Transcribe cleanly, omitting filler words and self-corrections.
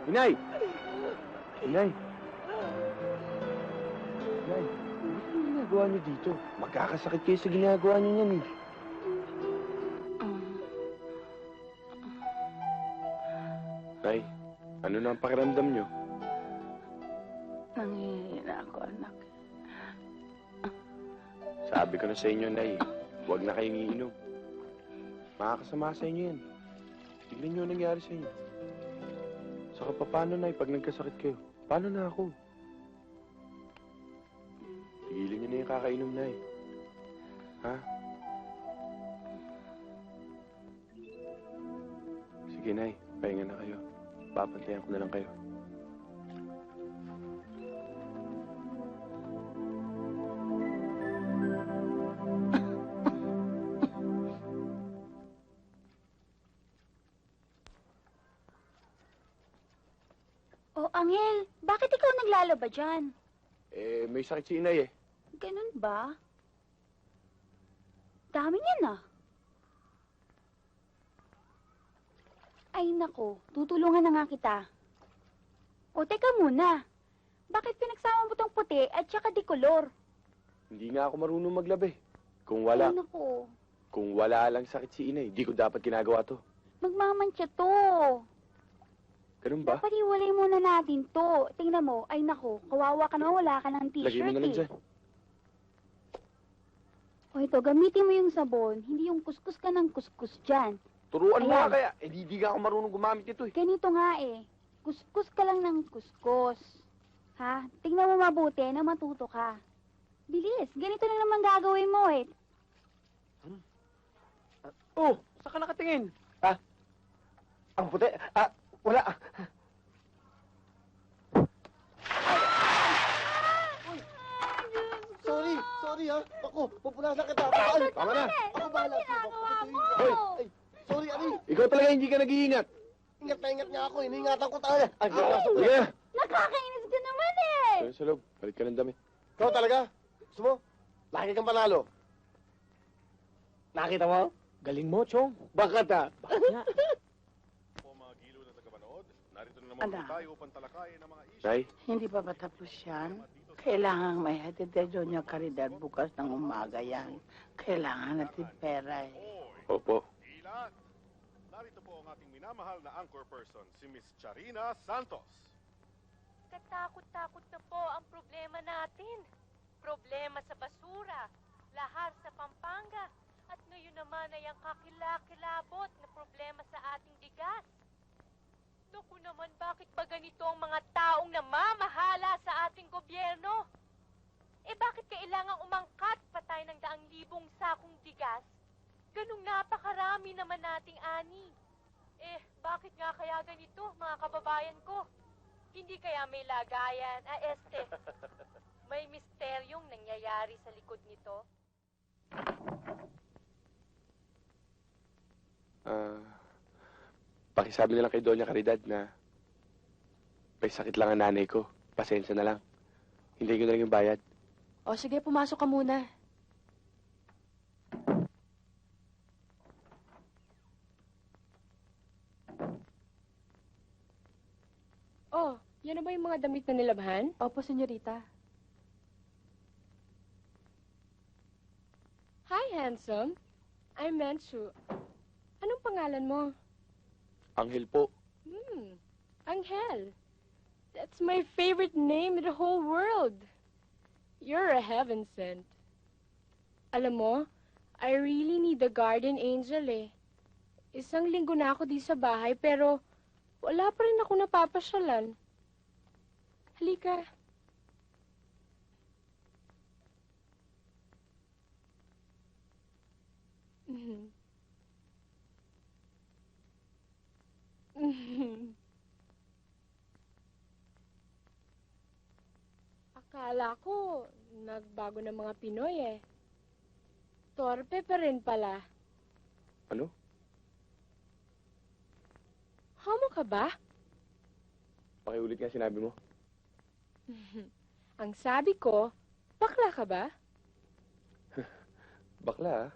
Inay! Inay! Inay, ano ginagawa niyo dito? Magkakasakit kayo sa ginagawa niyo yan eh. Nay, ano na ang pakiramdam niyo? Nanghihina ako, anak. Sabi ko na sa inyo, Nay, huwag na kayong iinom. Makakasama sa inyo yan. Tignan niyo ang nangyari sa inyo. Saka paano, Nay, pag nagkasakit kayo? Paano na ako? Tigilin niyo na yung kakainom, Nay. Ha? Sige, Nay, pahinga na kayo. Papantayan ko na lang kayo. Oh, Angel, bakit ikaw naglalaba dyan? Eh, may sakit si Inay eh. Ganun ba? Dami niyan ah. Ay nako, tutulungan na nga kita. O teka muna, bakit pinagsama mo tong puti at saka dikolor? Hindi nga ako marunong maglabi. Kung Ay wala, nako, kung wala lang sakit si Inay, di ko dapat ginagawa to. magmamantsa to. Ganun ba? Dapat iwalay muna natin to. Tingnan mo, ay nako, kawawa ka naman, wala ka ng Lagay mo t-shirt na lang eh. dyan. O ito, gamitin mo yung sabon, hindi yung kuskus ka ng kuskus dyan. Turuan mo Ayan. nga kaya. Eh, di nga ako marunong gumamit nito eh. Ganito nga eh, kuskus ka lang ng kuskus. Ha? Tingnan mo mabuti na matuto ka. Bilis, ganito na naman gagawin mo eh. Oh, saan ka nakatingin? Ah, ang puti. Ah, wala. Sorry ha. Ako, pupunasan kita. Tama na. Ako bahala. Hoy! Ay, sorry, Ari. Ikaw talaga hindi ka nag-iingat. Ingat na ingat nga ako. Iningatan ko tayo. Ay, Sige na. Nakakainis ka naman eh! Doon sa loob. Balik ka ng damit. ikaw talaga? Gusto mo? Laki kang panalo. Nakita mo? Galing mo, Chong. Bakit ha? Nga. Po mga gilo na tagapanood, narito na naman po tayo upang talakayin ang mga isyu. Nay, Hindi pa ba tapos yan? Kailangan may hatid kay Doña Caridad bukas ng umaga yan. Kailangan natin pera eh. opo. Ilan? Narito po ang ating minamahal na anchor person, si Miss Charina Santos. Katakot-takot na po ang problema natin. Problema sa basura, lahar sa Pampanga, at ngayon naman ay ang kakilakilabot na problema sa ating bigas. Naku naman, bakit ba ganito ang mga taong namamahala sa ating gobyerno? Eh bakit kailangang umangkat pa tayo ng 100,000 sakong bigas? Ganong napakarami naman nating ani. Eh, bakit nga kaya ganito, mga kababayan ko? Hindi kaya may lagayan, may misteryong nangyayari sa likod nito? Pakisabi na lang kay Doña Caridad na may sakit lang ang nanay ko. Pasensya na lang. Hindi ko na lang yung bayad. O sige, pumasok ka muna. Oh, yan na ba yung mga damit na nilabhan? Opo, senyorita. Hi, handsome. I'm Manchu. Anong pangalan mo? Anghel po. Angel. That's my favorite name in the whole world. You're a heaven sent. Alam mo, I really need a guardian angel eh. Isang linggo na ako di sa bahay pero wala pa rin ako napapasyalan. Halika. Akala ko, nagbago ng mga Pinoy eh. Torpe pa rin pala. Ano? Homo ka ba? Pakiulit nga sinabi mo. Ang sabi ko, bakla ka ba? Bakla ah.